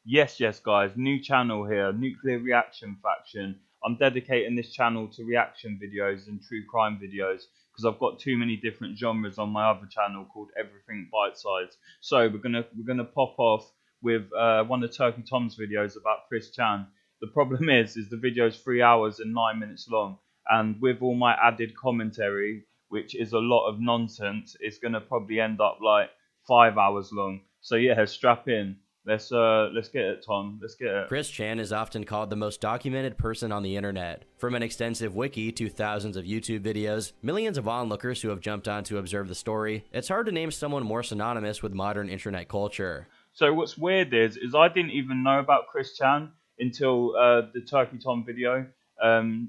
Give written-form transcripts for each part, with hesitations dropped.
Yes, guys, new channel here, Nuclear Reaction Faction. I'm dedicating this channel to reaction videos and true crime videos because I've got too many different genres on my other channel called Everything Bite Size. So we're gonna pop off with one of Turkey Tom's videos about Chris Chan. The problem is the video is 3 hours and 9 minutes long, and with all my added commentary, which is a lot of nonsense, it's gonna probably end up like 5 hours long. So yeah, strap in. Let's get it, Tom. Let's get it. Chris Chan is often called the most documented person on the internet. From an extensive wiki to thousands of YouTube videos, millions of onlookers who have jumped on to observe the story, it's hard to name someone more synonymous with modern internet culture. So what's weird is I didn't even know about Chris Chan until the Turkey Tom video.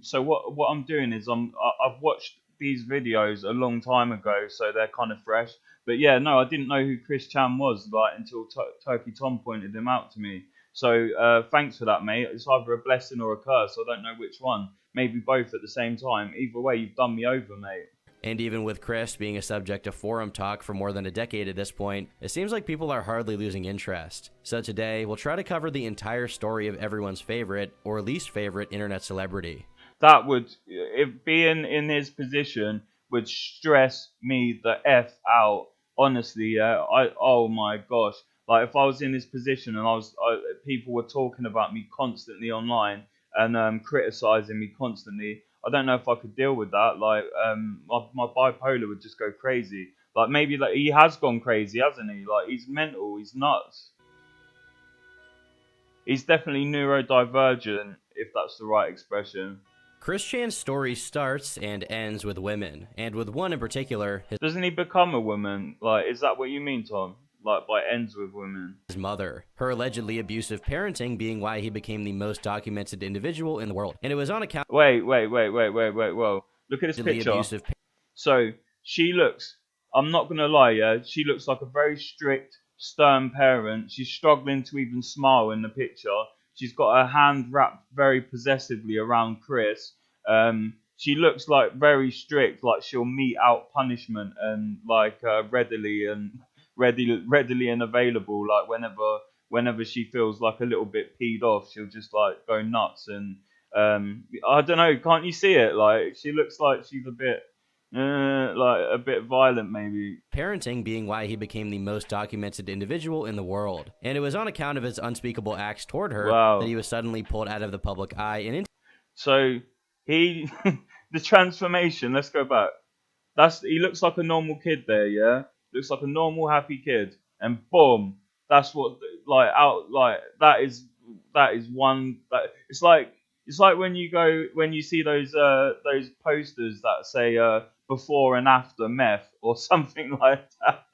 So what I'm doing is I've watched these videos a long time ago, so they're kind of fresh. But yeah, no, I didn't know who Chris Chan was like until Turkey Tom pointed him out to me. So thanks for that, mate. It's either a blessing or a curse. I don't know which one. Maybe both at the same time. Either way, you've done me over, mate. And even with Chris being a subject of forum talk for more than a decade at this point, it seems like people are hardly losing interest. So today, we'll try to cover the entire story of everyone's favorite, or least favorite, internet celebrity. That would, if being in his position, would stress me the F out. Honestly, yeah. Oh my gosh. Like if I was in his position and people were talking about me constantly online and criticizing me constantly, I don't know if I could deal with that. Like my bipolar would just go crazy. Like maybe like he has gone crazy, hasn't he? Like he's mental, he's nuts. He's definitely neurodivergent, if that's the right expression. Chris Chan's story starts and ends with women, and with one in particular, Doesn't he become a woman? Like, is that what you mean, Tom? Like, by ends with women? his mother. Her allegedly abusive parenting being why he became the most documented individual in the world. And it was on account Wait. Whoa. Look at this of picture. abusive. So, she looks, I'm not going to lie, yeah, she looks like a very strict, stern parent. She's struggling to even smile in the picture. She's got her hand wrapped very possessively around Chris. She looks like very strict, like she'll mete out punishment and like readily and available. Like whenever she feels like a little bit peed off, she'll just like go nuts. And I don't know, can't you see it? Like she looks like she's a bit like a bit violent, maybe. Parenting being why he became the most documented individual in the world. And it was on account of his unspeakable acts toward her that Wow. he was suddenly pulled out of the public eye and into So he, the transformation. Let's go back. He looks like a normal kid there, yeah. Looks like a normal happy kid, and boom, that's what like out like that is one that it's like when you see those posters that say before and after meth or something like that.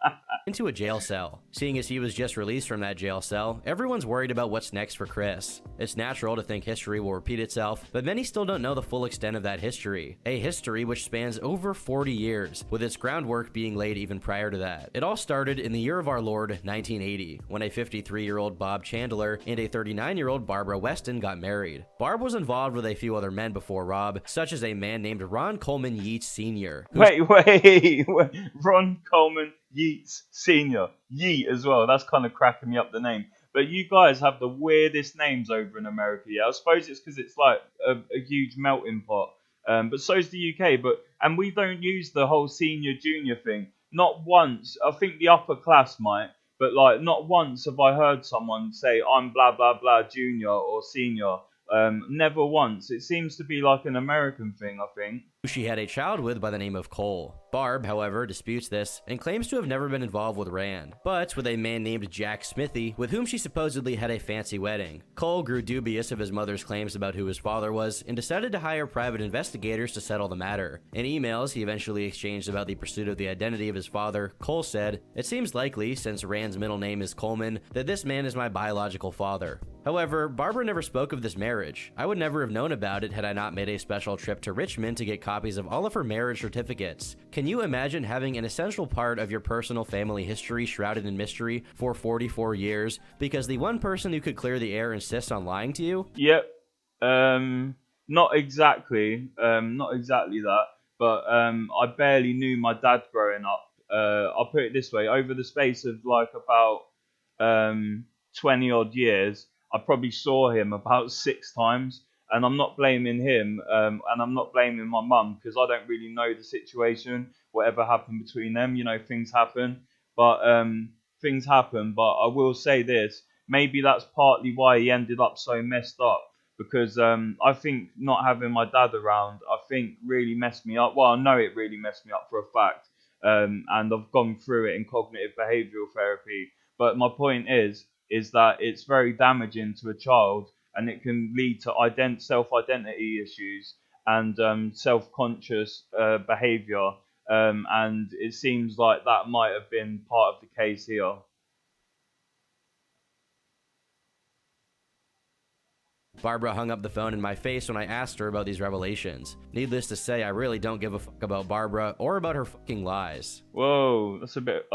into a jail cell. Seeing as he was just released from that jail cell, everyone's worried about what's next for Chris. It's natural to think history will repeat itself, but many still don't know the full extent of that history. A history which spans over 40 years, with its groundwork being laid even prior to that. It all started in the year of our Lord, 1980, when a 53-year-old Bob Chandler and a 39-year-old Barbara Weston got married. Barb was involved with a few other men before Rob, such as a man named Ron Coleman Yeats Sr., Wait. Ron Coleman Yeats Senior. Yeet as well. That's kind of cracking me up the name. But you guys have the weirdest names over in America. Yeah, I suppose it's because it's like a huge melting pot. But so's the UK. And we don't use the whole senior junior thing. Not once. I think the upper class might, but like not once have I heard someone say I'm blah blah blah junior or senior. Never once. It seems to be like an American thing, I think. who she had a child with by the name of Cole. Barb, however, disputes this and claims to have never been involved with Rand, but with a man named Jack Smithy, with whom she supposedly had a fancy wedding. Cole grew dubious of his mother's claims about who his father was and decided to hire private investigators to settle the matter. In emails he eventually exchanged about the pursuit of the identity of his father, Cole said, "It seems likely, since Rand's middle name is Coleman, that this man is my biological father." However, Barbara never spoke of this marriage. I would never have known about it had I not made a special trip to Richmond to get copies of all of her marriage certificates. Can you imagine having an essential part of your personal family history shrouded in mystery for 44 years because the one person who could clear the air insists on lying to you? Yep. Not exactly. Not exactly that. But I barely knew my dad growing up. I'll put it this way: over the space of like about 20 odd years, I probably saw him about 6 times. And I'm not blaming him, and I'm not blaming my mum, because I don't really know the situation, whatever happened between them. You know, things happen, but things happen. But I will say this: maybe that's partly why he ended up so messed up. Because I think not having my dad around, I think really messed me up. Well, I know it really messed me up for a fact, and I've gone through it in cognitive behavioural therapy. But my point is that it's very damaging to a child, and it can lead to self-identity issues and self-conscious behaviour. And it seems like that might have been part of the case here. Barbara hung up the phone in my face when I asked her about these revelations. Needless to say, I really don't give a fuck about Barbara or about her fucking lies. Whoa, that's a bit.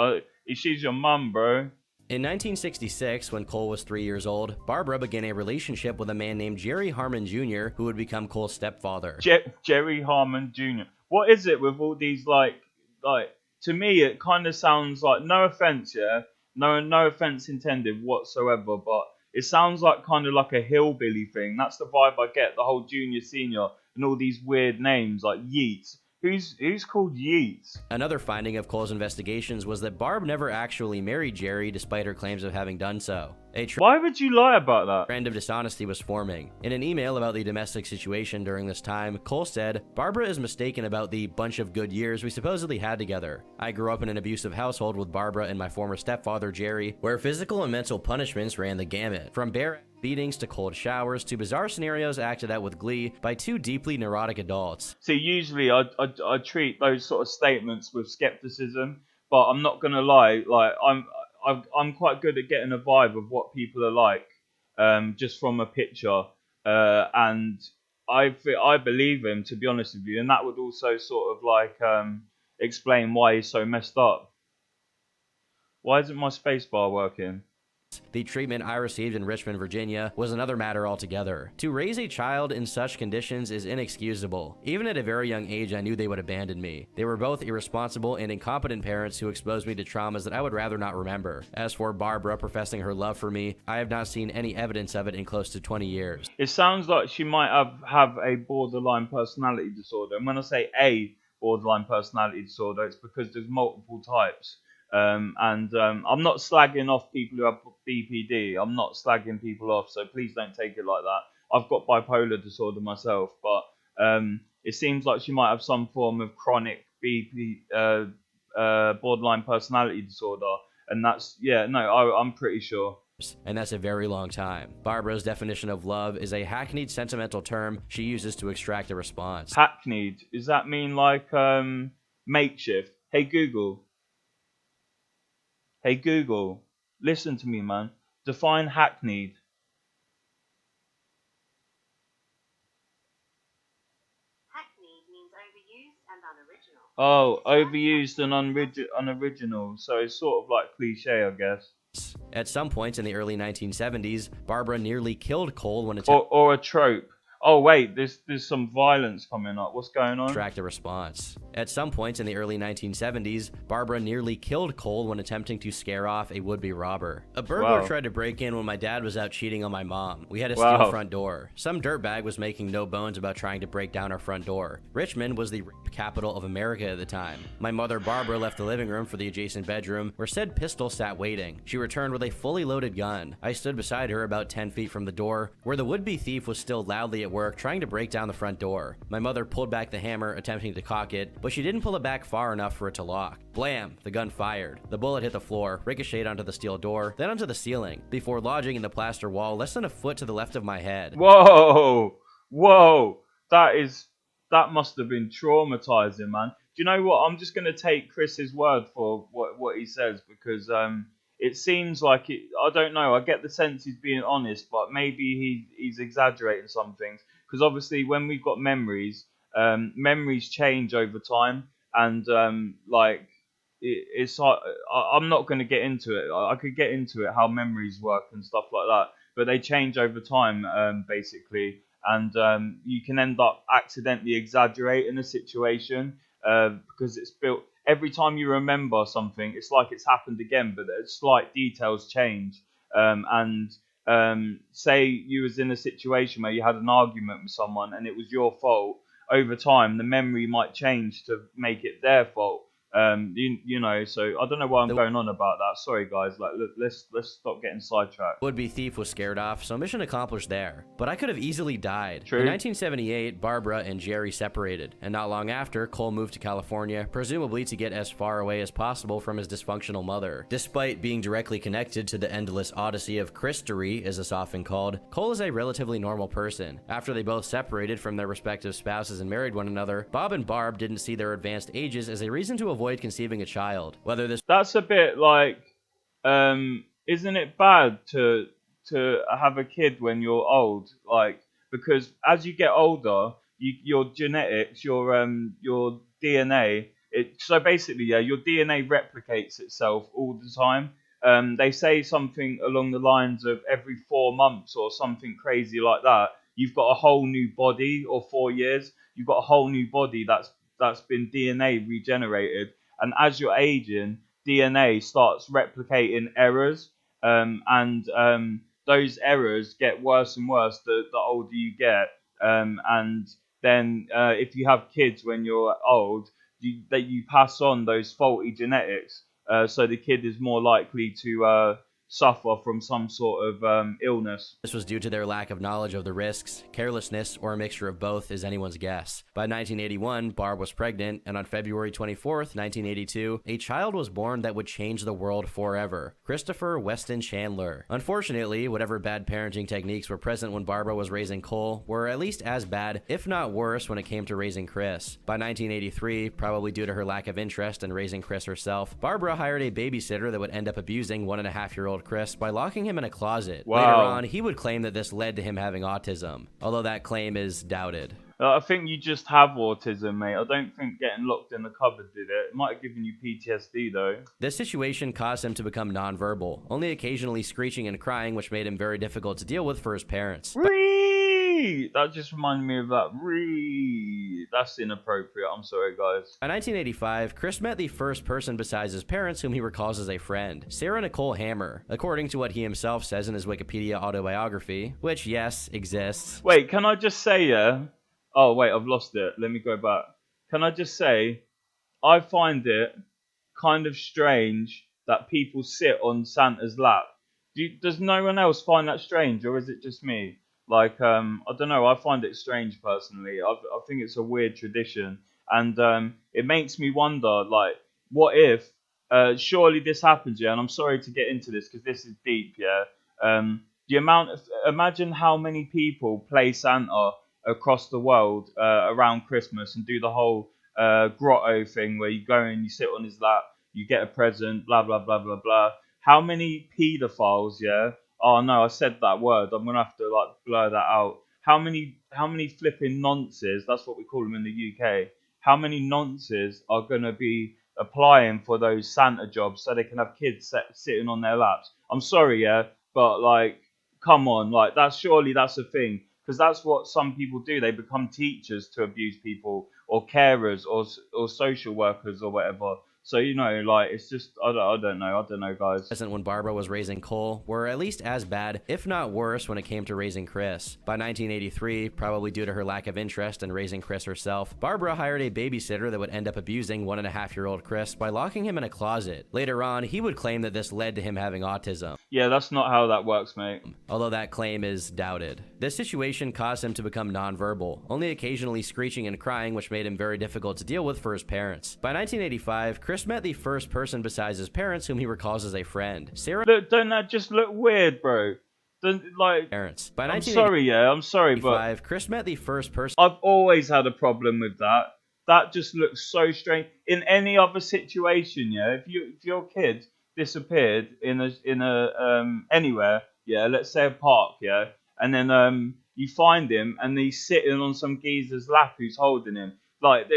She's your mum, bro. In 1966, when Cole was 3 years old, Barbara began a relationship with a man named Jerry Harmon Jr., who would become Cole's stepfather. Jerry Harmon Jr. What is it with all these like? To me, it kind of sounds like, no offense, yeah, no offense intended whatsoever, but it sounds like kind of like a hillbilly thing. That's the vibe I get. The whole junior, senior, and all these weird names like Yeats. Who's called Yeats? Another finding of Cole's investigations was that Barb never actually married Jerry, despite her claims of having done so. Why would you lie about that? Trend of dishonesty was forming. In an email about the domestic situation during this time, Cole said, "Barbara is mistaken about the bunch of good years we supposedly had together. I grew up in an abusive household with Barbara and my former stepfather, Jerry, where physical and mental punishments ran the gamut. From bare beatings to cold showers to bizarre scenarios acted out with glee by two deeply neurotic adults." See, usually I treat those sort of statements with skepticism, but I'm not gonna lie. Like I'm quite good at getting a vibe of what people are like, just from a picture, and I believe him, to be honest with you, and that would also sort of like explain why he's so messed up. Why isn't my spacebar working? The treatment I received in Richmond, Virginia was another matter altogether. To raise a child in such conditions is inexcusable. Even at a very young age, I knew they would abandon me. They were both irresponsible and incompetent parents who exposed me to traumas that I would rather not remember. As for Barbara professing her love for me, I have not seen any evidence of it in close to 20 years. It sounds like she might have a borderline personality disorder. And when I say a borderline personality disorder, it's because there's multiple types. I'm not slagging off people who have BPD. I'm not slagging people off, so please don't take it like that. I've got bipolar disorder myself, but it seems like she might have some form of chronic borderline personality disorder, and I'm pretty sure. And that's a very long time. Barbara's definition of love is a hackneyed sentimental term she uses to extract a response. Hackneyed, does that mean like makeshift? Hey Google, listen to me, man. Define hackneyed. Hackneyed means overused and unoriginal. Oh, overused and unoriginal. So it's sort of like cliche, I guess. At some point in the early 1970s, Barbara nearly killed Cole when or a trope. Oh wait, there's some violence coming up. What's going on? Extract a response. At some point in the early 1970s, Barbara nearly killed Cole when attempting to scare off a would-be robber. A burglar tried to break in when my dad was out cheating on my mom. We had a steel front door. Some dirtbag was making no bones about trying to break down our front door. Richmond was the rape capital of America at the time. My mother Barbara left the living room for the adjacent bedroom, where said pistol sat waiting. She returned with a fully loaded gun. I stood beside her about 10 feet from the door, where the would-be thief was still loudly at work trying to break down the front door. My mother pulled back the hammer, attempting to cock it, but she didn't pull it back far enough for it to lock. Blam! The gun fired. The bullet hit the floor, ricocheted onto the steel door, then onto the ceiling, before lodging in the plaster wall less than a foot to the left of my head. Whoa! That must have been traumatizing, man. Do you know what? I'm just gonna take Chris's word for what he says, because it seems like it. I don't know. I get the sense he's being honest, but maybe he's exaggerating some things. Because obviously, when we've got memories, memories change over time, and it's like I'm not going to get into it. I could get into it how memories work and stuff like that, but they change over time, basically, and you can end up accidentally exaggerating a situation because it's built. Every time you remember something, it's like it's happened again, but the slight details change. And say you was in a situation where you had an argument with someone and it was your fault. Over time, the memory might change to make it their fault. You know, so I don't know why I'm going on about that. Sorry, guys. Like, let's stop getting sidetracked. Would-be thief was scared off, so mission accomplished there. But I could have easily died. True. In 1978, Barbara and Jerry separated, and not long after, Cole moved to California, presumably to get as far away as possible from his dysfunctional mother. Despite being directly connected to the endless odyssey of Christery, as it's often called, Cole is a relatively normal person. After they both separated from their respective spouses and married one another, Bob and Barb didn't see their advanced ages as a reason to avoid conceiving a child. Whether this That's a bit like, isn't it bad to have a kid when you're old? Like, because as you get older, your genetics, your DNA, so basically, yeah, your DNA replicates itself all the time. They say something along the lines of every 4 months or something crazy like that. You've got a whole new body, or 4 years, you've got a whole new body that's been DNA regenerated. And as you're aging, DNA starts replicating errors, and those errors get worse and worse the older you get. And then if you have kids when you're old, you pass on those faulty genetics, so the kid is more likely to suffer from some sort of illness. This was due to their lack of knowledge of the risks, carelessness, or a mixture of both is anyone's guess. By 1981, Barb was pregnant, and on February 24th, 1982, a child was born that would change the world forever, Christopher Weston Chandler. Unfortunately, whatever bad parenting techniques were present when Barbara was raising Cole were at least as bad, if not worse, when it came to raising Chris. By 1983, probably due to her lack of interest in raising Chris herself, Barbara hired a babysitter that would end up abusing 1.5-year-old Chris by locking him in a closet. Wow. Later on, he would claim that this led to him having autism, although that claim is doubted. I think you just have autism, mate. I don't think getting locked in the cupboard did it. It might have given you PTSD, though. This situation caused him to become nonverbal, only occasionally screeching and crying, which made him very difficult to deal with for his parents. That just reminded me of that. That's inappropriate. I'm sorry, guys. By 1985, Chris met the first person besides his parents whom he recalls as a friend, Sarah Nicole Hammer, according to what he himself says in his Wikipedia autobiography, which, yes, exists. Wait, can I just say, yeah? Oh, wait, I've lost it. Let me go back. Can I just say, I find it kind of strange that people sit on Santa's lap. Does no one else find that strange, or is it just me? Like, I don't know. I find it strange personally. I think it's a weird tradition, and it makes me wonder, like, what if? Surely this happens, yeah. And I'm sorry to get into this because this is deep, yeah. Imagine how many people play Santa across the world around Christmas and do the whole grotto thing where you go and you sit on his lap, you get a present, blah blah blah blah blah. How many paedophiles, yeah? Oh no, I said that word. I'm gonna have to like blur that out. How many flipping nonces? That's what we call them in the UK. How many nonces are gonna be applying for those Santa jobs so they can have kids sitting on their laps? I'm sorry, yeah, but like, come on, like that's a thing. Because that's what some people do. They become teachers to abuse people, or carers, or social workers, or whatever. So, you know, like, it's just, I don't know, guys. When Barbara was raising Cole were at least as bad, if not worse, when it came to raising Chris. By 1983, probably due to her lack of interest in raising Chris herself, Barbara hired a babysitter that would end up abusing 1.5-year-old Chris by locking him in a closet. Later on, he would claim that this led to him having autism. Yeah, that's not how that works, mate. Although that claim is doubted. This situation caused him to become nonverbal, only occasionally screeching and crying, which made him very difficult to deal with for his parents. By 1985, Chris met the first person besides his parents whom he recalls as a friend, Sarah. Look, don't that just look weird, bro? Parents. By I'm sorry, but Chris met the first person. I've always had a problem with that. That just looks so strange. In any other situation, yeah, if your kid disappeared in a anywhere, yeah, let's say a park, yeah, and then you find him and he's sitting on some geezer's lap who's holding him, like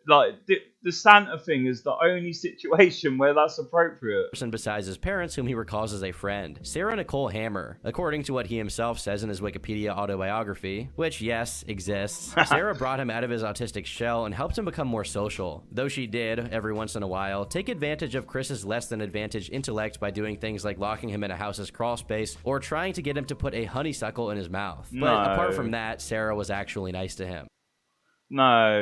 Like the Santa thing is the only situation where that's appropriate. Person besides his parents whom he recalls as a friend, Sarah Nicole Hammer. According to what he himself says in his Wikipedia autobiography, which, yes, exists, Sarah brought him out of his autistic shell and helped him become more social, though she did, every once in a while, take advantage of Chris's less than advantaged intellect by doing things like locking him in a house's crawl space or trying to get him to put a honeysuckle in his mouth. But apart from that, Sarah was actually nice to him. No.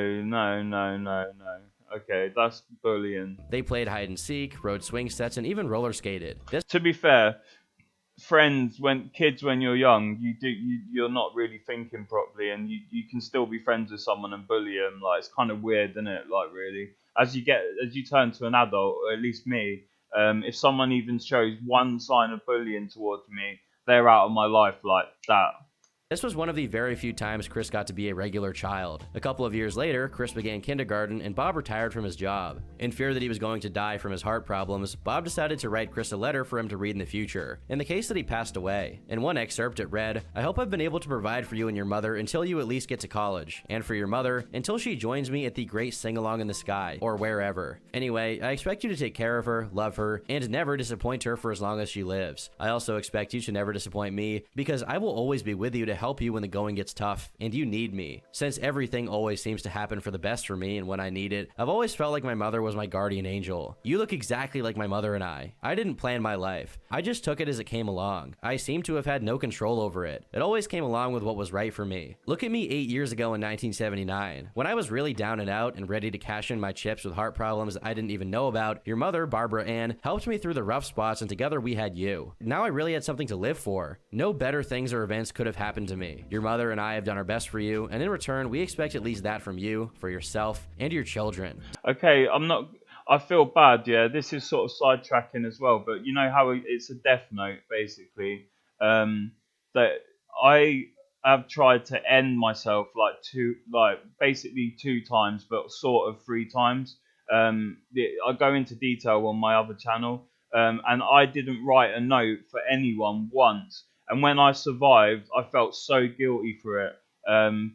Okay, that's bullying. They played hide and seek, rode swing sets, and even roller skated. To be fair, kids when you're young, you're not really thinking properly, and you can still be friends with someone and bully them. Like, it's kind of weird, isn't it? Like, really, as you turn to an adult, or at least me, if someone even shows one sign of bullying towards me, they're out of my life like that. This was one of the very few times Chris got to be a regular child. A couple of years later, Chris began kindergarten and Bob retired from his job. In fear that he was going to die from his heart problems, Bob decided to write Chris a letter for him to read in the future, in the case that he passed away. In one excerpt, it read, "I hope I've been able to provide for you and your mother until you at least get to college, and for your mother, until she joins me at the great sing-along in the sky, or wherever. Anyway, I expect you to take care of her, love her, and never disappoint her for as long as she lives. I also expect you to never disappoint me, because I will always be with you to help you when the going gets tough, and you need me. Since everything always seems to happen for the best for me and when I need it, I've always felt like my mother was my guardian angel. You look exactly like my mother and I. I didn't plan my life. I just took it as it came along. I seem to have had no control over it. It always came along with what was right for me. Look at me 8 years ago in 1979. When I was really down and out and ready to cash in my chips with heart problems I didn't even know about, your mother, Barbara Ann, helped me through the rough spots, and together we had you. Now I really had something to live for. No better things or events could have happened to me. Your mother and I have done our best for you, and in return, we expect at least that from you, for yourself, and your children." Okay, I feel bad, yeah. This is sort of sidetracking as well, but you know how it's a death note, basically. That I have tried to end myself basically 2 times, but sort of 3 times. I go into detail on my other channel, and I didn't write a note for anyone once. And when I survived, I felt so guilty for it.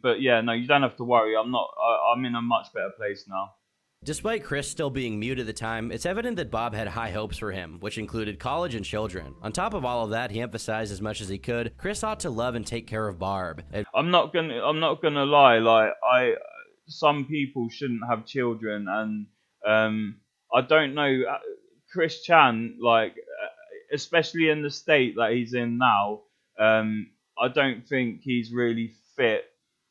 But yeah, no, you don't have to worry. I'm in a much better place now. Despite Chris still being mute at the time, it's evident that Bob had high hopes for him, which included college and children. On top of all of that, he emphasized as much as he could, Chris ought to love and take care of Barb. I'm not gonna lie. Like, some people shouldn't have children, and I don't know. Chris Chan, like, especially in the state that he's in now, I don't think he's really fit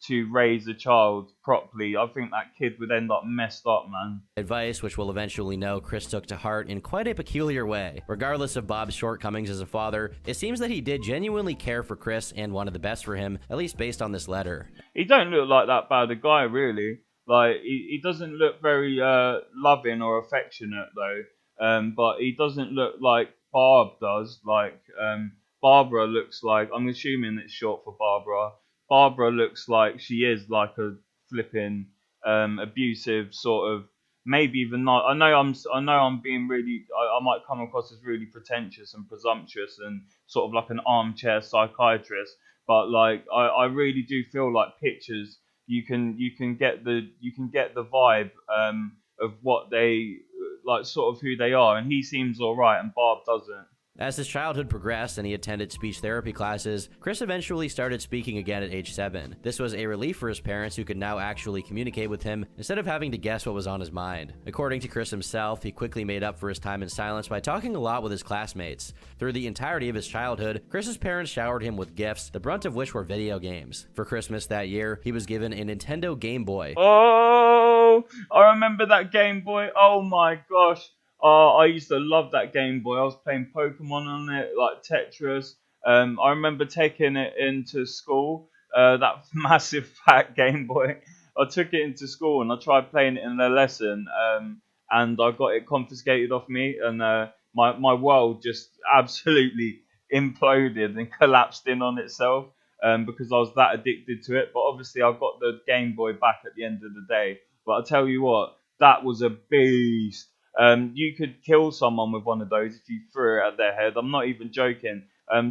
to raise a child properly. I think that kid would end up messed up, man. Advice, which we'll eventually know Chris took to heart in quite a peculiar way. Regardless of Bob's shortcomings as a father, it seems that he did genuinely care for Chris and wanted the best for him, at least based on this letter. He don't look like that bad a guy, really. Like, he doesn't look very loving or affectionate, though. But he doesn't look like Barb does. Like, Barbara looks like, I'm assuming it's short for Barbara. Barbara looks like she is like a flipping abusive sort of, maybe even not. I know I'm being really. I might come across as really pretentious and presumptuous and sort of like an armchair psychiatrist. But like, I really do feel like pictures. You can get the vibe of what they like, sort of who they are, and he seems alright, and Barb doesn't. As his childhood progressed and he attended speech therapy classes, Chris eventually started speaking again at age 7. This was a relief for his parents, who could now actually communicate with him instead of having to guess what was on his mind. According to Chris himself, he quickly made up for his time in silence by talking a lot with his classmates. Through the entirety of his childhood, Chris's parents showered him with gifts, the brunt of which were video games. For Christmas that year, he was given a Nintendo Game Boy. Oh, I remember that Game Boy. Oh my gosh. Oh, I used to love that Game Boy. I was playing Pokemon on it, like Tetris. I remember taking it into school, that massive fat Game Boy. I took it into school and I tried playing it in the lesson, and I got it confiscated off me, and my world just absolutely imploded and collapsed in on itself, because I was that addicted to it. But obviously, I got the Game Boy back at the end of the day. But I tell you what, that was a beast. You could kill someone with one of those if you threw it at their head. I'm not even joking.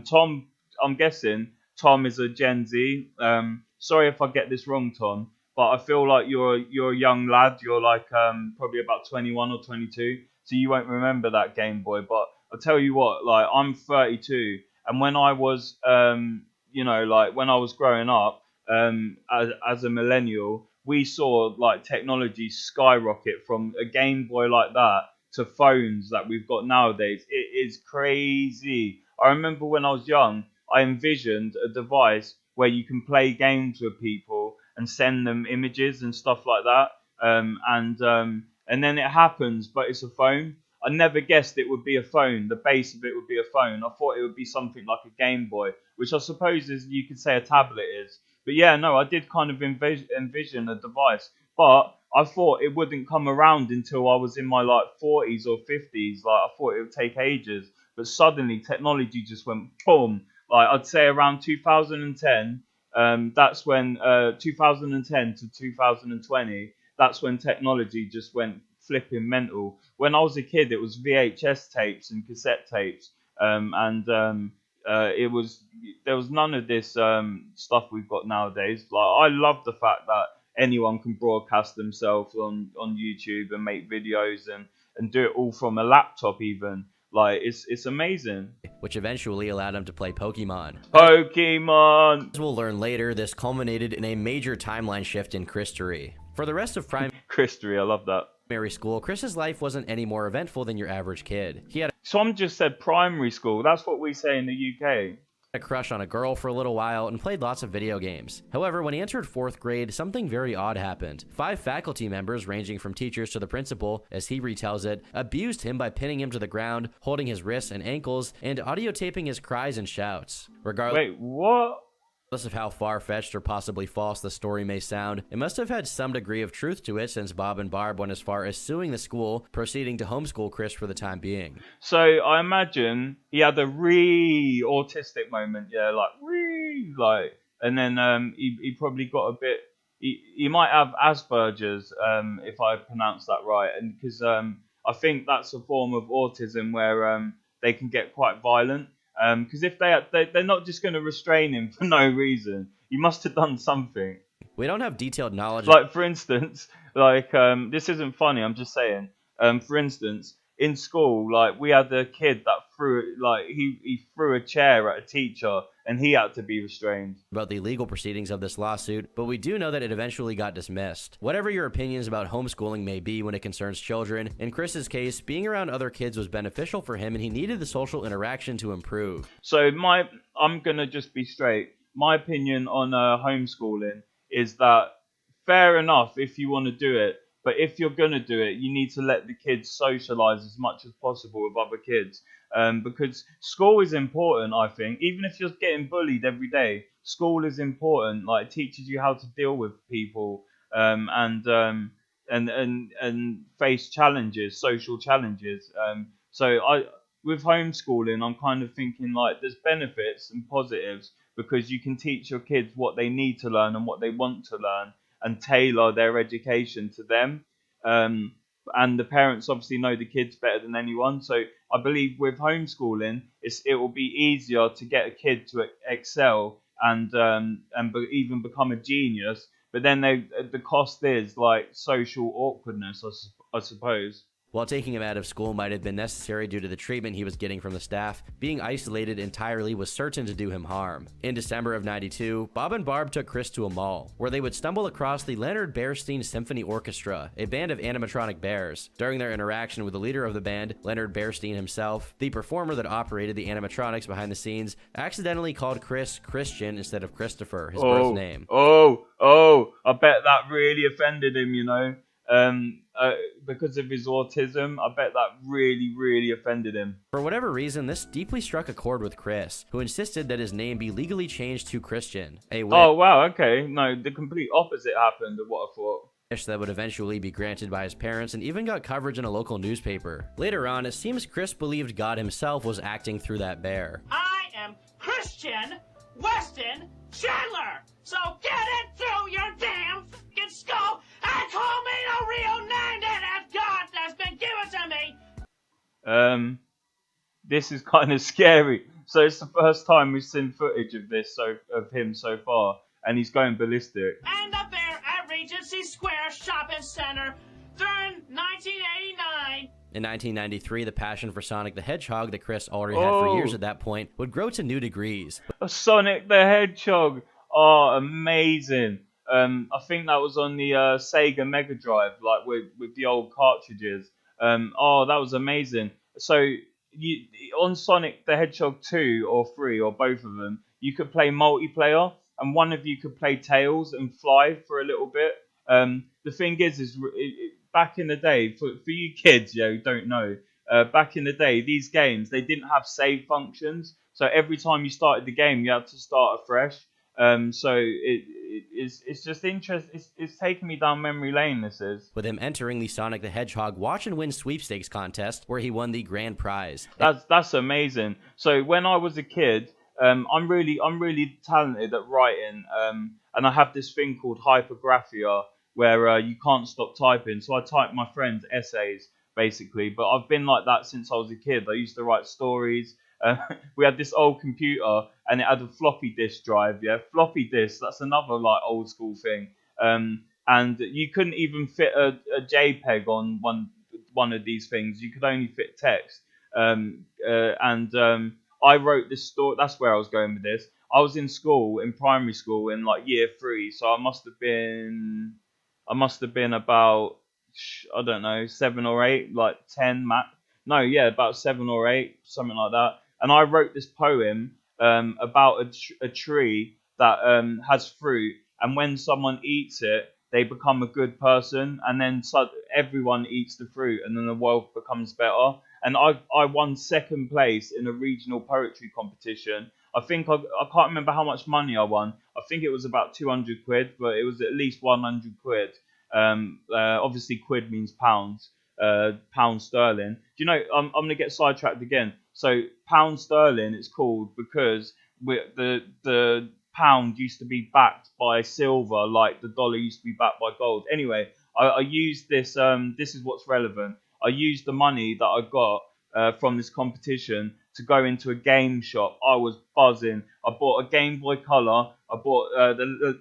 Tom, I'm guessing Tom is a Gen Z. Sorry if I get this wrong, Tom. but I feel like you're a young lad. You're like probably about 21 or 22, so you won't remember that Game Boy. But I'll tell you what, like I'm 32, and when I was like when I was growing up as a millennial, we saw like technology skyrocket from a Game Boy like that to phones that we've got nowadays. It is crazy. I remember when I was young, I envisioned a device where you can play games with people and send them images and stuff like that. And then it happens, but it's a phone. I never guessed it would be a phone. The base of it would be a phone. I thought it would be something like a Game Boy, which I suppose is you could say a tablet is. But yeah, no, I did kind of envision a device, but I thought it wouldn't come around until I was in my like 40s or 50s. Like I thought it would take ages, but suddenly technology just went boom. Like I'd say around 2010, that's when 2010 to 2020, that's when technology just went flipping mental. When I was a kid, it was VHS tapes and cassette tapes, and it was there was none of this stuff we've got nowadays. Like I love the fact that anyone can broadcast themselves on YouTube and make videos and do it all from a laptop even. Like it's amazing. which eventually allowed him to play Pokemon. Pokemon. As we'll learn later, this culminated in a major timeline shift in Christery. For the rest of Christery, I love that. primary school, Chris's life wasn't any more eventful than your average kid. He had Tom just said primary school. That's what we say in the UK. a crush on a girl for a little while and played lots of video games. However, when he entered 4th grade, something very odd happened. 5 faculty members, ranging from teachers to the principal, as he retells it, abused him by pinning him to the ground, holding his wrists and ankles, and audio taping his cries and shouts. Regardless Wait, what? of how far-fetched or possibly false the story may sound, it must have had some degree of truth to it, since Bob and Barb went as far as suing the school, proceeding to homeschool Chris for the time being. So I imagine he had a autistic moment, yeah, like, and then he probably got a bit. He might have Asperger's, if I pronounce that right, and because I think that's a form of autism where they can get quite violent. Because if they're not just going to restrain him for no reason, he must have done something. We don't have detailed knowledge Like for instance, like this isn't funny. I'm just saying. For instance, in school, like we had a kid that he threw a chair at a teacher and he had to be restrained. about the legal proceedings of this lawsuit, but we do know that it eventually got dismissed. Whatever your opinions about homeschooling may be when it concerns children, in Chris's case, being around other kids was beneficial for him and he needed the social interaction to improve. So I'm gonna just be straight. My opinion on homeschooling is that fair enough if you want to do it, but if you're gonna do it, you need to let the kids socialize as much as possible with other kids. Because school is important, I think. Even if you're getting bullied every day, school is important. Like it teaches you how to deal with people and face challenges, social challenges. So with homeschooling, I'm kind of thinking like there's benefits and positives because you can teach your kids what they need to learn and what they want to learn and tailor their education to them. And the parents obviously know the kids better than anyone. So I believe with homeschooling, it will be easier to get a kid to excel and even become a genius. But then the cost is like social awkwardness, I suppose. While taking him out of school might have been necessary due to the treatment he was getting from the staff, being isolated entirely was certain to do him harm. In December of '92, Bob and Barb took Chris to a mall, where they would stumble across the Leonard Bernstein Symphony Orchestra, a band of animatronic bears. During their interaction with the leader of the band, Leonard Bernstein himself, the performer that operated the animatronics behind the scenes, accidentally called Chris Christian instead of Christopher, his birth name. I bet that really offended him, you know. Because of his autism, I bet that really offended him. For whatever reason, this deeply struck a chord with Chris, who insisted that his name be legally changed to Christian. Oh wow, okay. No, the complete opposite happened of what I thought. That would eventually be granted by his parents and even got coverage in a local newspaper. Later on, it seems Chris believed God himself was acting through that bear. I am Christian Weston Chandler, so get it through your damn f***ing skull and call me the real name that God has been given to me. This is kind of scary. So it's the first time we've seen footage of him so far, and he's going ballistic. And the bear every Regency Square Shopping Center during 1989. In 1993, the passion for Sonic the Hedgehog that Chris already had for years at that point would grow to new degrees. Sonic the Hedgehog. Oh, amazing. I think that was on the Sega Mega Drive, like with the old cartridges. Oh, that was amazing. So you on Sonic the Hedgehog 2 or 3 or both of them, you could play multiplayer, and one of you could play Tails and fly for a little bit. The thing is back in the day, for you kids, who don't know, back in the day, these games, they didn't have save functions. So every time you started the game, you had to start afresh. So it's just interesting. It's taking me down memory lane. This is With him entering the Sonic the Hedgehog Watch and Win sweepstakes contest, where he won the grand prize. that's amazing. So when I was a kid, I'm really talented at writing. And I have this thing called hypergraphia, where you can't stop typing. So I type my friends' essays basically. But I've been like that since I was a kid. I used to write stories. We had this old computer and it had a floppy disk drive. Yeah, floppy disk. That's another like old school thing. And you couldn't even fit a JPEG on one of these things. You could only fit text. I wrote this story. That's where I was going with this. I was in school, in primary school, in like year 3. So I must have been about, I don't know, 7 or 8, like 10 max. No, yeah, about 7 or 8, something like that. And I wrote this poem about a tree that has fruit, and when someone eats it, they become a good person, and then everyone eats the fruit, and then the world becomes better. And I won second place in a regional poetry competition. I think I can't remember how much money I won. I think it was about 200 quid, but it was at least 100 quid. Obviously, quid means pounds. Pound sterling. Do you know? I'm gonna get sidetracked again. So pound sterling is called because the pound used to be backed by silver, like the dollar used to be backed by gold. Anyway, I used this. This is what's relevant. I used the money that I got from this competition to go into a game shop. I was buzzing. I bought a Game Boy Color. I bought the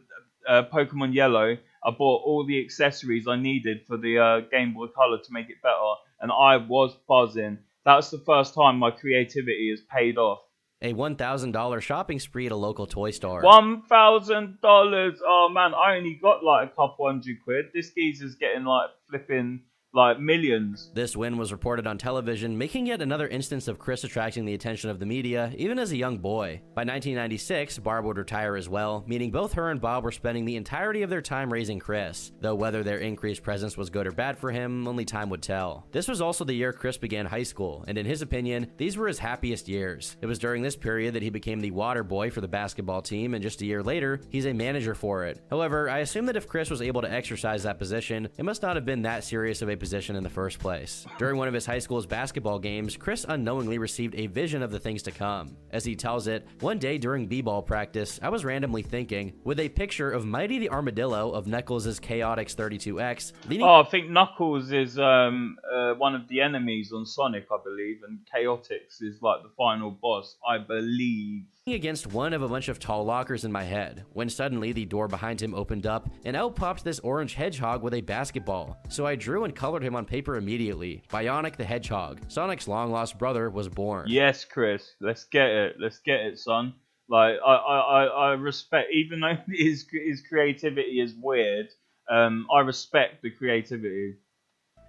Pokemon Yellow. I bought all the accessories I needed for the Game Boy Color to make it better, and I was buzzing. That's the first time my creativity has paid off. A $1,000 shopping spree at a local toy store. $1,000. Oh man, I only got like a couple hundred quid. This geezer's getting like flipping like millions. This win was reported on television, making yet another instance of Chris attracting the attention of the media, even as a young boy. By 1996, Barb would retire as well, meaning both her and Bob were spending the entirety of their time raising Chris, though whether their increased presence was good or bad for him, only time would tell. This was also the year Chris began high school, and in his opinion, these were his happiest years. It was during this period that he became the water boy for the basketball team, and just a year later, he's a manager for it. However, I assume that if Chris was able to exercise that position, it must not have been that serious of a position in the first place. During one of his high school's basketball games, Chris unknowingly received a vision of the things to come. As he tells it, one day during b-ball practice, I was randomly thinking, with a picture of Mighty the Armadillo of Knuckles' Chaotix 32X, leaning I think Knuckles is one of the enemies on Sonic, I believe, and Chaotix is like the final boss, I believe. Against one of a bunch of tall lockers in my head, when suddenly the door behind him opened up, and out popped this orange hedgehog with a basketball. So I drew and colored him on paper immediately. Bionic the Hedgehog, Sonic's long-lost brother, was born. Yes, Chris, let's get it, son. Like, I respect, even though his creativity is weird, I respect the creativity.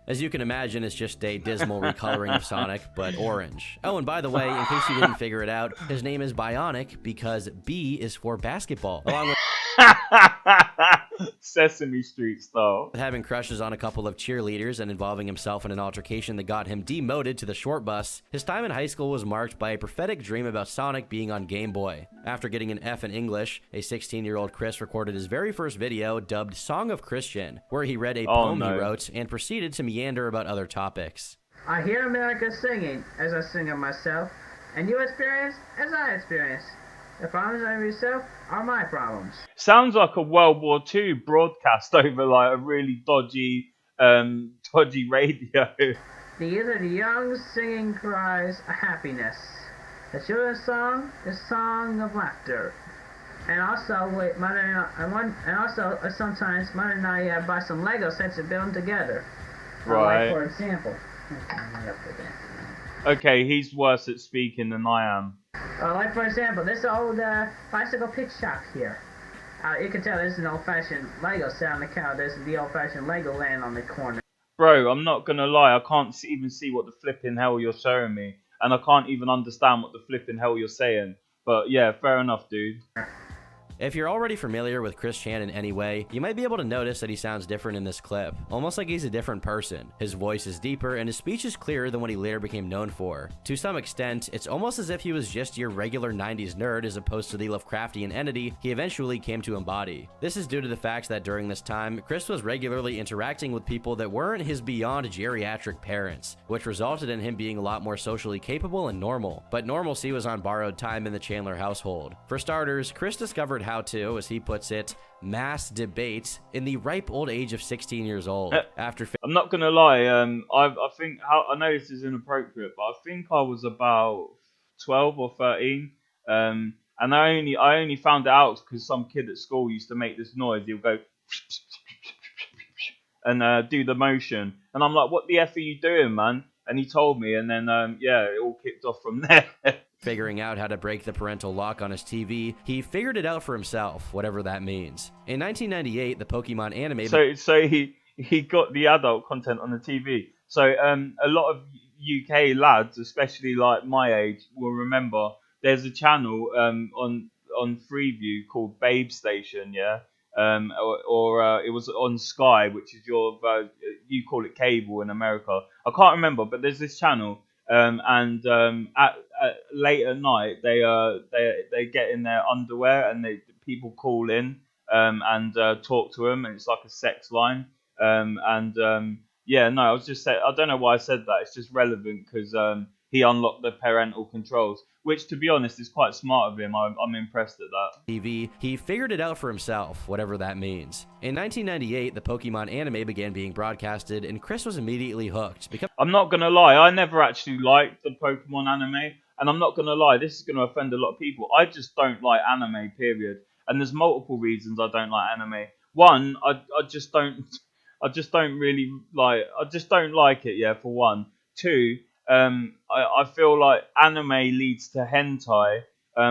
As you can imagine, it's just a dismal recoloring of Sonic, but orange. Oh, and by the way, in case you didn't figure it out, his name is Bionic because B is for basketball, along with Sesame Street style. having crushes on a couple of cheerleaders and involving himself in an altercation that got him demoted to the short bus. His time in high school was marked by a prophetic dream about Sonic being on Game Boy. After getting an F in English, a 16-year-old Chris recorded his very first video dubbed Song of Christian, where he read a poem he wrote and proceeded to meander about other topics. I hear America singing as I sing of myself, and you experience as I experience. The problems of yourself are my problems. Sounds like a World War II broadcast over like a really dodgy radio. These are the young singing cries of happiness. The children's song is song of laughter. And also, with Mother and also sometimes Mother and I buy some Lego sets and build them together. Like Right. for example, Okay, he's worse at speaking than I am. like for example, this old bicycle pick shop here. You can tell this is an old-fashioned Lego set on the counter. There's the old-fashioned Lego land on the corner. Bro, I'm not gonna lie, I can't even see what the flipping hell you're showing me, and I can't even understand what the flipping hell you're saying. But yeah, fair enough, dude. If you're already familiar with Chris Chan in any way, you might be able to notice that he sounds different in this clip, almost like he's a different person. His voice is deeper and his speech is clearer than what he later became known for. To some extent, it's almost as if he was just your regular 90s nerd as opposed to the Lovecraftian entity he eventually came to embody. This is due to the fact that during this time, Chris was regularly interacting with people that weren't his beyond geriatric parents, which resulted in him being a lot more socially capable and normal. But normalcy was on borrowed time in the Chandler household. For starters, Chris discovered how to, as he puts it, mass debate in the ripe old age of 16 years old. After I'm not gonna lie, I think I know this is inappropriate, but I think I was about 12 or 13, and I only found it out because some kid at school used to make this noise. He'll go and do the motion, and I'm like, "What the f are you doing, man?" And he told me, and then yeah, it all kicked off from there. figuring out how to break the parental lock on his TV, he figured it out for himself, whatever that means. In 1998, the Pokemon anime... So he got the adult content on the TV. So a lot of UK lads, especially like my age, will remember there's a channel on Freeview called Babe Station, yeah. Or it was on Sky, which is your you call it cable in America. I can't remember, but there's this channel, and at late at night they get in their underwear and people call in and talk to them, and it's like a sex line. Yeah, no, I was just saying, I don't know why I said that. It's just relevant because he unlocked the parental controls, which, to be honest, is quite smart of him. I'm impressed at that. TV, he figured it out for himself, whatever that means. In 1998, the Pokemon anime began being broadcasted, and Chris was immediately hooked. I'm not gonna lie, I never actually liked the Pokemon anime, and I'm not gonna lie, this is gonna offend a lot of people. I just don't like anime, period. And there's multiple reasons I don't like anime. One, I just don't really like. I just don't like it. Yeah, for one. Two, I feel like anime leads to hentai,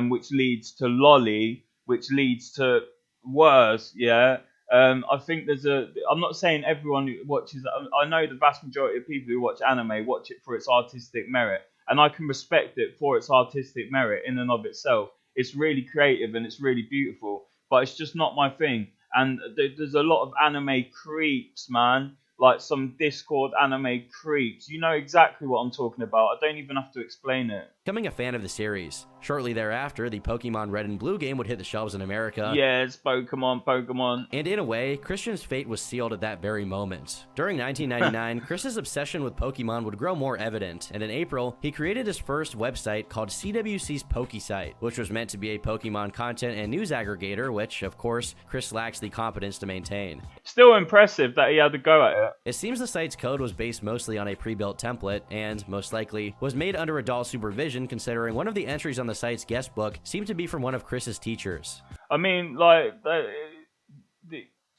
which leads to lolly, which leads to worse. Yeah. I think there's a. I'm not saying everyone who watches. I know the vast majority of people who watch anime watch it for its artistic merit, and I can respect it for its artistic merit in and of itself. It's really creative and it's really beautiful, but it's just not my thing. And there's a lot of anime creeps, man. Like some Discord anime creeps. You know exactly what I'm talking about. I don't even have to explain it. Becoming a fan of the series. Shortly thereafter, the Pokemon Red and Blue game would hit the shelves in America. Yes, Pokemon. And in a way, Christian's fate was sealed at that very moment. During 1999, Chris's obsession with Pokemon would grow more evident, and in April, he created his first website called CWC's PokeSite, which was meant to be a Pokemon content and news aggregator, which, of course, Chris lacks the competence to maintain. Still impressive that he had to go at it. It seems the site's code was based mostly on a pre-built template, and, most likely, was made under adult supervision, considering one of the entries on the site's guest book seemed to be from one of Chris's teachers. I mean, like,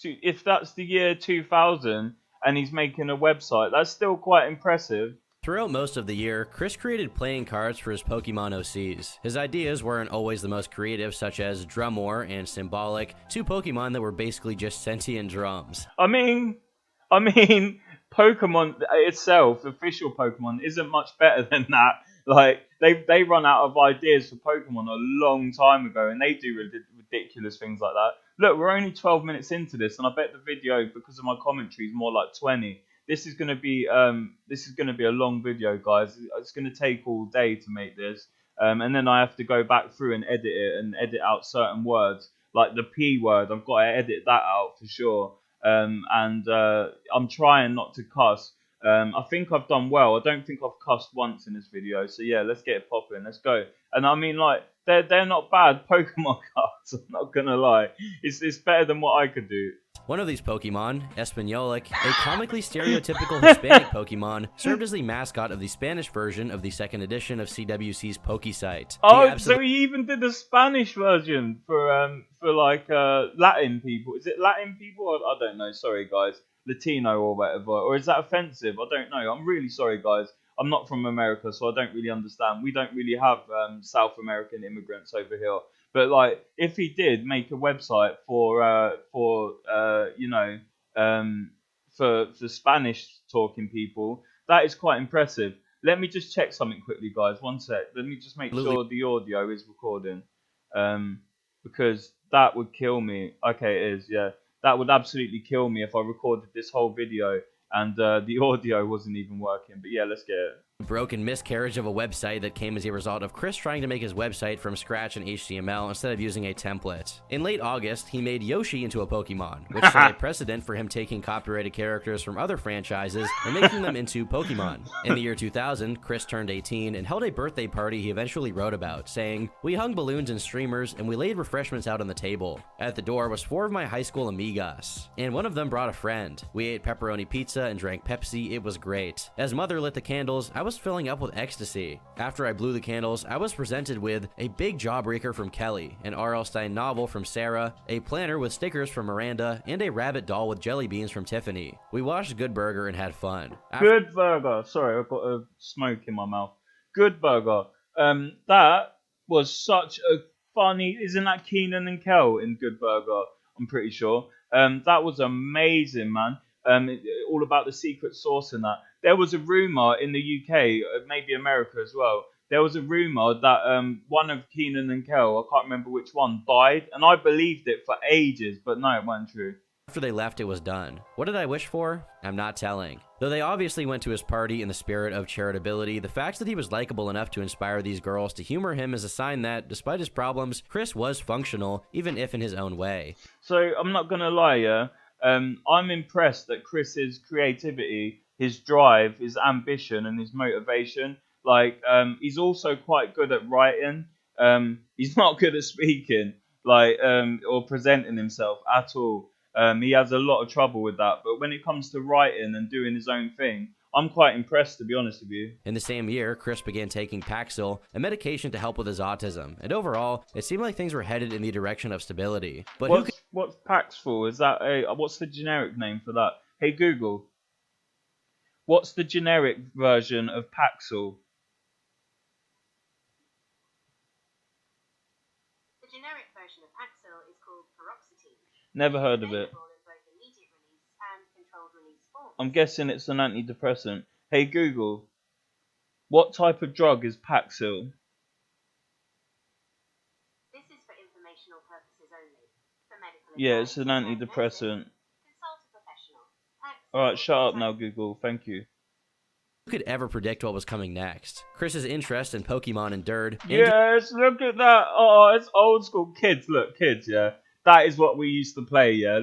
if that's the year 2000 and he's making a website, that's still quite impressive. Throughout most of the year, Chris created playing cards for his Pokemon OCs. His ideas weren't always the most creative, such as Drummore and Symbolic, two Pokemon that were basically just sentient drums. I mean, Pokemon itself, official Pokemon, isn't much better than that. Like, they run out of ideas for Pokemon a long time ago, and they do ridiculous things like that. Look, we're only 12 minutes into this, and I bet the video, because of my commentary, is more like 20. This is gonna be a long video, guys. It's gonna take all day to make this, and then I have to go back through and edit it and edit out certain words, like the P word. I've got to edit that out for sure. And I'm trying not to cuss. I think I've done well. I don't think I've cussed once in this video. So yeah, let's get it popping. Let's go. And I mean, like, they're not bad Pokemon cards. I'm not gonna lie. It's better than what I could do. One of these Pokemon, Espinolic, a comically stereotypical Hispanic Pokemon, served as the mascot of the Spanish version of the second edition of CWC's PokeSite. Oh, so he even did the Spanish version for like Latin people. Is it Latin people? I don't know. Sorry, guys. Latino or whatever. Or is that offensive? I don't know. I'm really sorry, guys. I'm not from America, so I don't really understand. We don't really have South American immigrants over here. But like, if he did make a website for Spanish talking people, that is quite impressive. Let me just check something quickly, guys. One sec. Let me just make sure the audio is recording, because that would kill me. Okay, it is. Yeah, that would absolutely kill me if I recorded this whole video and the audio wasn't even working. But yeah, let's get it. Broken miscarriage of a website that came as a result of Chris trying to make his website from scratch in HTML instead of using a template. In late August, he made Yoshi into a Pokemon, which set a precedent for him taking copyrighted characters from other franchises and making them into Pokemon. In the year 2000, Chris turned 18 and held a birthday party he eventually wrote about, saying, "We hung balloons and streamers and we laid refreshments out on the table. At the door was 4 of my high school amigas, and one of them brought a friend. We ate pepperoni pizza and drank Pepsi. It was great. As mother lit the candles, I was filling up with ecstasy. After I blew the candles, I was presented with a big jawbreaker from Kelly, an R.L. Stein novel from Sarah, a planner with stickers from Miranda, and a rabbit doll with jelly beans from Tiffany. We watched Good Burger and had fun." Good Burger. Sorry, I've got a smoke in my mouth. Good Burger. That was such a funny. Isn't that Keenan and Kel in Good Burger? I'm pretty sure. That was amazing, man. All about the secret sauce and that. There was a rumor in the UK, maybe America as well. There was a rumor that one of Keenan and Kel, I can't remember which one, died, and I believed it for ages, but no, it wasn't true. After they left, it was done. What did I wish for? I'm not telling. Though they obviously went to his party in the spirit of charitability, the fact that he was likable enough to inspire these girls to humor him is a sign that, despite his problems, Chris was functional, even if in his own way. So I'm not gonna lie, yeah. I'm impressed that Chris's creativity, his drive, his ambition, and his motivation. Like, he's also quite good at writing. He's not good at speaking, like, or presenting himself at all. He has a lot of trouble with that. But when it comes to writing and doing his own thing, I'm quite impressed, to be honest with you. In the same year, Chris began taking Paxil, a medication to help with his autism, and overall, it seemed like things were headed in the direction of stability. But what's Paxil? Is that what's the generic name for that? Hey Google, what's the generic version of Paxil? The generic version of Paxil is called paroxetine. Never heard of it. Available in both immediate release and controlled release forms. I'm guessing it's an antidepressant. Hey Google, what type of drug is Paxil? This is for informational purposes only. For medical Yeah, it's an advice and antidepressant. consult a professional. Paxil Alright, shut up is now, Google. Thank you. who could ever predict what was coming next? Chris's interest in Pokemon endured. and Yes, look at that. Oh, it's old school. Kids, look, kids, yeah. That is what we used to play, yeah.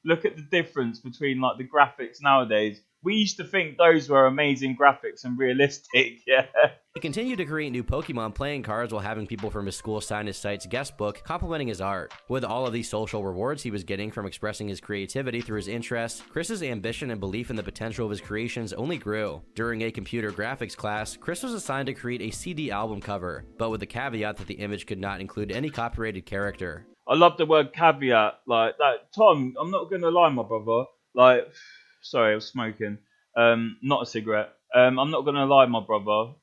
Look at the difference between like the graphics nowadays. We used to think those were amazing graphics and realistic, yeah. He continued to create new Pokemon playing cards while having people from his school sign his site's guest book, complimenting his art. With all of these social rewards he was getting from expressing his creativity through his interests, Chris's ambition and belief in the potential of his creations only grew. During a computer graphics class, Chris was assigned to create a CD album cover, but with the caveat that the image could not include any copyrighted character. I love the word caveat, like that. Tom, I'm not gonna lie, my brother. Like, sorry, I was smoking. Not a cigarette. I'm not gonna lie, my brother.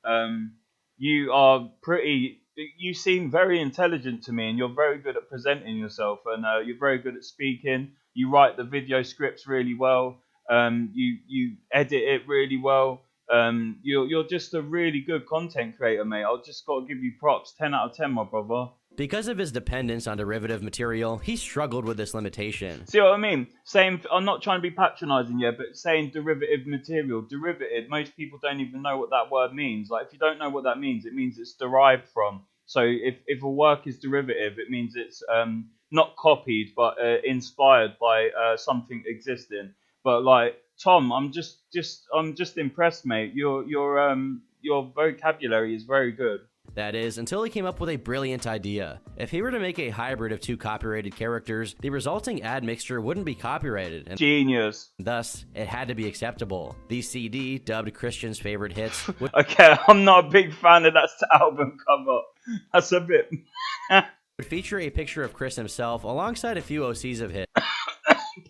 You are pretty. You seem very intelligent to me, and you're very good at presenting yourself, and you're very good at speaking. You write the video scripts really well. You edit it really well. You're just a really good content creator, mate. I've just got to give you props. 10 out of 10, my brother. Because of his dependence on derivative material, he struggled with this limitation. See what I mean? Saying, I'm not trying to be patronising here, but saying derivative material, derivative, most people don't even know what that word means. Like, if you don't know what that means, it means it's derived from. So if a work is derivative, it means it's not copied, but inspired by something existing. But like, Tom, I'm just impressed, mate. Your vocabulary is very good. That is, until he came up with a brilliant idea. If he were to make a hybrid of two copyrighted characters, the resulting admixture wouldn't be copyrighted, and Genius. thus, it had to be acceptable. The CD, dubbed Christian's favorite hits, would Okay, I'm not a big fan of that album cover. That's a bit... feature a picture of Chris himself alongside a few OCs of his.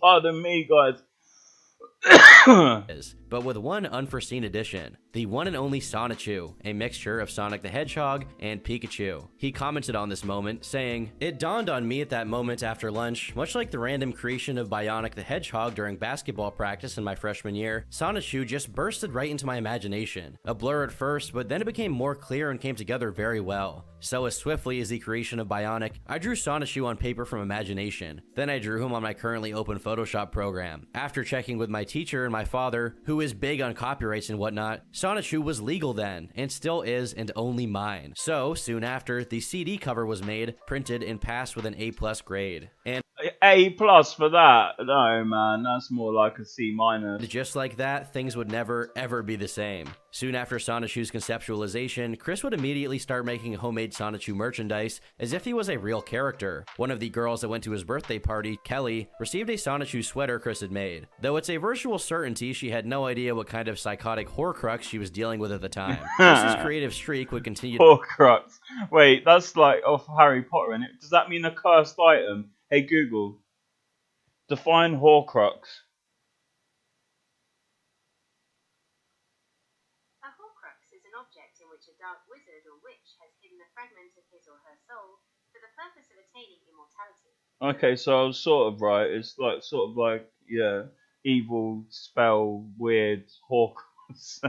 Pardon me, guys. But with one unforeseen addition, the one and only Sonichu, a mixture of Sonic the Hedgehog and Pikachu. He commented on this moment, saying, "It dawned on me at that moment after lunch, much like the random creation of Bionic the Hedgehog during basketball practice in my freshman year, Sonichu just bursted right into my imagination. A blur at first, but then it became more clear and came together very well. So as swiftly as the creation of Bionic, I drew Sonichu on paper from imagination. Then I drew him on my currently open Photoshop program. After checking with my teacher and my father, who is big on copyrights and whatnot, Sonichu was legal then, and still is, and only mine. So, soon after, the CD cover was made, printed, and passed with an A+ grade. And A+ for that? No, man, that's more like a C-. just like that, things would never, ever be the same. Soon after Sonichu's conceptualization, Chris would immediately start making homemade Sonichu merchandise as if he was a real character. One of the girls that went to his birthday party, Kelly, received a Sonichu sweater Chris had made. Though it's a virtual certainty she had no idea what kind of psychotic horcrux she was dealing with at the time. Chris's creative streak would continue. Horcrux. Wait, that's like off Harry Potter, innit? Does that mean a cursed item? Hey Google, define Horcrux. A Horcrux is an object in which a dark wizard or witch has hidden a fragment of his or her soul for the purpose of attaining immortality. Okay, so I was sort of right. It's like sort of like, yeah, evil spell, weird Horcrux.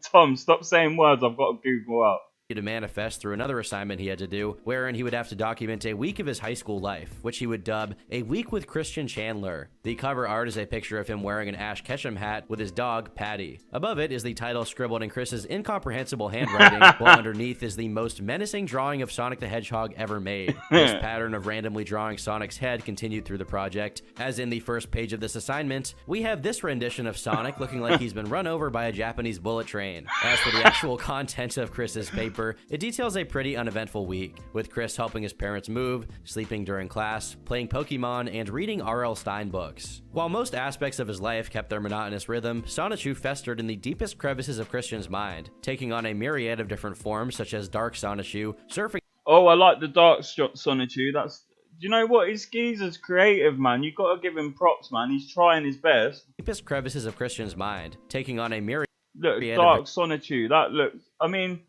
Tom, stop saying words. I've got to Google up. To manifest through another assignment he had to do, wherein he would have to document a week of his high school life, which he would dub A Week with Christian Chandler. The cover art is a picture of him wearing an Ash Ketchum hat with his dog, Patty. Above it is the title scribbled in Chris's incomprehensible handwriting, while underneath is the most menacing drawing of Sonic the Hedgehog ever made. This pattern of randomly drawing Sonic's head continued through the project. As in the first page of this assignment, we have this rendition of Sonic looking like he's been run over by a Japanese bullet train. As for the actual content of Chris's paper, it details a pretty uneventful week, with Chris helping his parents move, sleeping during class, playing Pokemon, and reading R.L. Stein books. While most aspects of his life kept their monotonous rhythm, Sonichu festered in the deepest crevices of Christian's mind, taking on a myriad of different forms such as Dark Sonichu, surfing. Oh, I like the Dark Sonichu. That's... Do you know what? His geezer's creative, man. You got to give him props, man. He's trying his best. Deepest crevices of Christian's mind, taking on a myriad. Look, Dark Sonichu. That looks... I mean...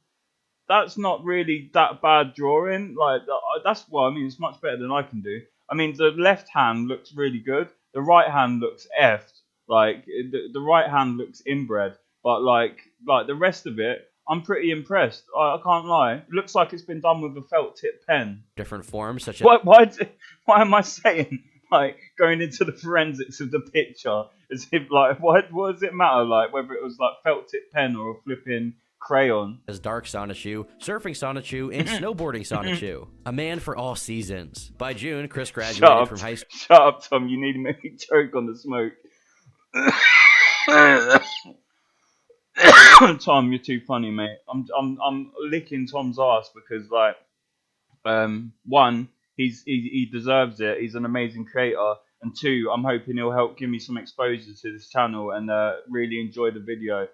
That's not really that bad drawing. Like that's well, I mean, it's much better than I can do. I mean, the left hand looks really good. The right hand looks effed. Like the right hand looks inbred. But like the rest of it, I'm pretty impressed. I can't lie. It looks like it's been done with a felt tip pen. Different forms such as. Why am I saying like going into the forensics of the picture as if like what does it matter like whether it was like felt tip pen or a flipping crayon? As Dark Sonichu, Surfing Sonichu, and Snowboarding Sonichu. A man for all seasons. By June, Chris graduated from high school. Shut up, Tom. You need to make me choke on the smoke. Tom, you're too funny, mate. I'm licking Tom's ass because like one, he deserves it. He's an amazing creator. And two, I'm hoping he'll help give me some exposure to this channel and really enjoy the video.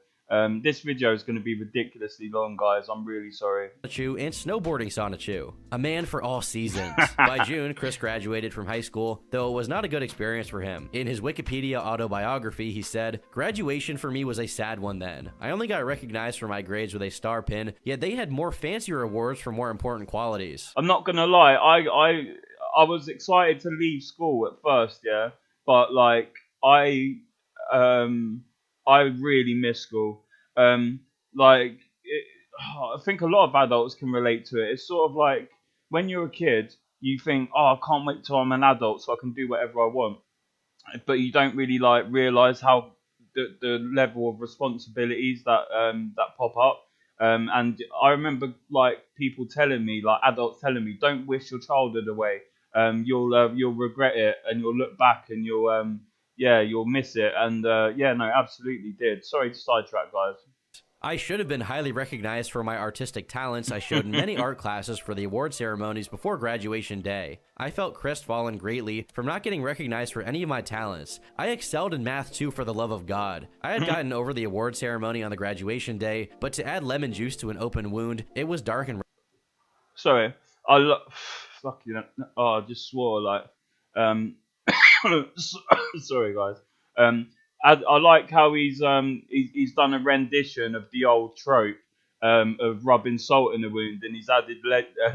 This video is going to be ridiculously long, guys. I'm really sorry. Sonichu and Snowboarding Sonichu. A man for all seasons. By June, Chris graduated from high school, though it was not a good experience for him. In his Wikipedia autobiography, he said, "Graduation for me was a sad one then. I only got recognized for my grades with a star pin, yet they had more fancier awards for more important qualities." I'm not going to lie. I was excited to leave school at first, yeah. But like, I really miss school. I think a lot of adults can relate to it. It's sort of like when you're a kid, you think, oh, I can't wait till I'm an adult so I can do whatever I want. But you don't really like realize how the level of responsibilities that pop up. And I remember like people telling me, like adults telling me, don't wish your childhood away. You'll regret it and you'll look back and you'll miss it. And no, absolutely did. Sorry to sidetrack, guys. I should have been highly recognized for my artistic talents I showed in many art classes for the award ceremonies before graduation day. I felt crestfallen greatly from not getting recognized for any of my talents. I excelled in math too, for the love of God. I had gotten over the award ceremony on the graduation day, but to add lemon juice to an open wound, it was dark and Sorry, fuck you. Oh, I just swore like. Um, sorry guys. Um, I like how he's done a rendition of the old trope of rubbing salt in the wound, and he's added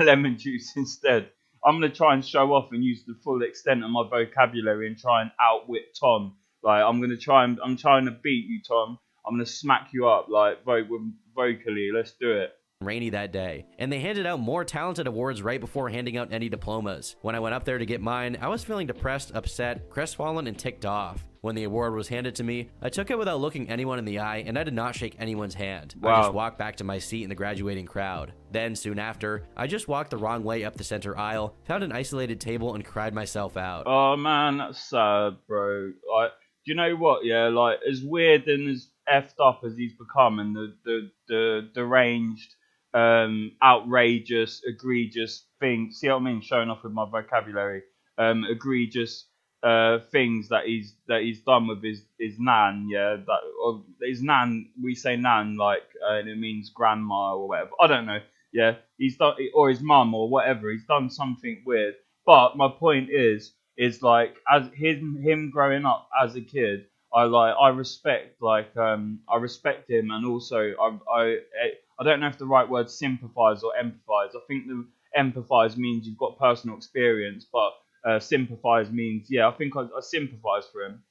lemon juice instead. I'm gonna try and show off and use the full extent of my vocabulary and try and outwit Tom. Like I'm trying to beat you, Tom. I'm gonna smack you up like vocally. Let's do it. rainy that day, and they handed out more talented awards right before handing out any diplomas. When I went up there to get mine, I was feeling depressed, upset, crestfallen, and ticked off. When the award was handed to me, I took it without looking anyone in the eye, and I did not shake anyone's hand. Wow. I just walked back to my seat in the graduating crowd. Then, soon after, I just walked the wrong way up the center aisle, found an isolated table, and cried myself out. Oh man, that's sad, bro. Like, do you know what? Yeah, like as weird and as effed up as he's become, and the deranged, outrageous, egregious thing. See what I mean? Showing off with my vocabulary. Egregious things that he's done with his nan. Yeah, that or his nan. We say nan like and it means grandma or whatever. I don't know. Yeah, he's done, or his mum or whatever. He's done something weird. But my point is like as him growing up as a kid, I respect I respect him, and also I don't know if the right word sympathize or empathize. I think the empathize means you've got personal experience, but sympathize means yeah. I think I sympathize for him.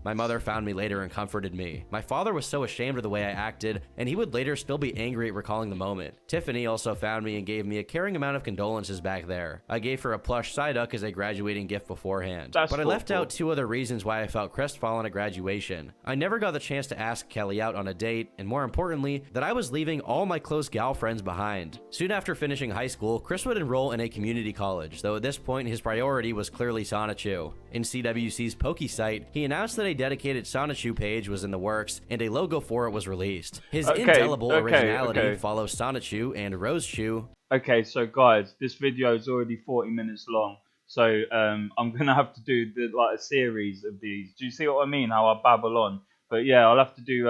My mother found me later and comforted me. My father was so ashamed of the way I acted, and he would later still be angry at recalling the moment. Tiffany also found me and gave me a caring amount of condolences back there. I gave her a plush Psyduck as a graduating gift beforehand. That's but I left thoughtful. out two other reasons why I felt crestfallen at graduation. I never got the chance to ask Kelly out on a date, and more importantly, that I was leaving all my close gal friends behind. Soon after finishing high school, Chris would enroll in a community college, though at this point his priority was clearly Sonichu. In CWC's Poke site, he announced that a dedicated Sonichu page was in the works, and a logo for it was released. His indelible originality follows Sonichu and Rosechu. Okay, so guys, this video is already 40 minutes long, so I'm gonna have to do like a series of these. Do you see what I mean? How I babble on? But yeah, I'll have to do.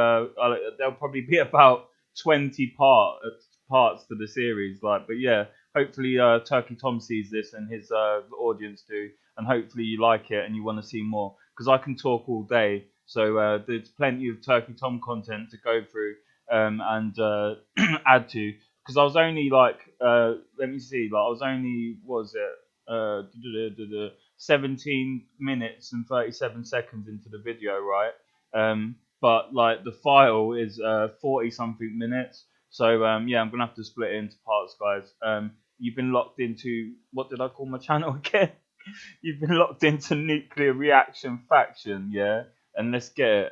There'll probably be about 20 parts to the series. Like, but yeah, hopefully Turkey Tom sees this and his audience do, and hopefully you like it and you want to see more, because I can talk all day. So there's plenty of Turkey Tom content to go through and add to. Because I was only like, let me see, like I was only, what was it, 17 minutes and 37 seconds into the video, right? But like the file is 40 something minutes. So yeah, I'm gonna have to split it into parts, guys. You've been locked into, what did I call my channel again? You've been locked into Nuclear Reaction Faction, yeah? And let's get it.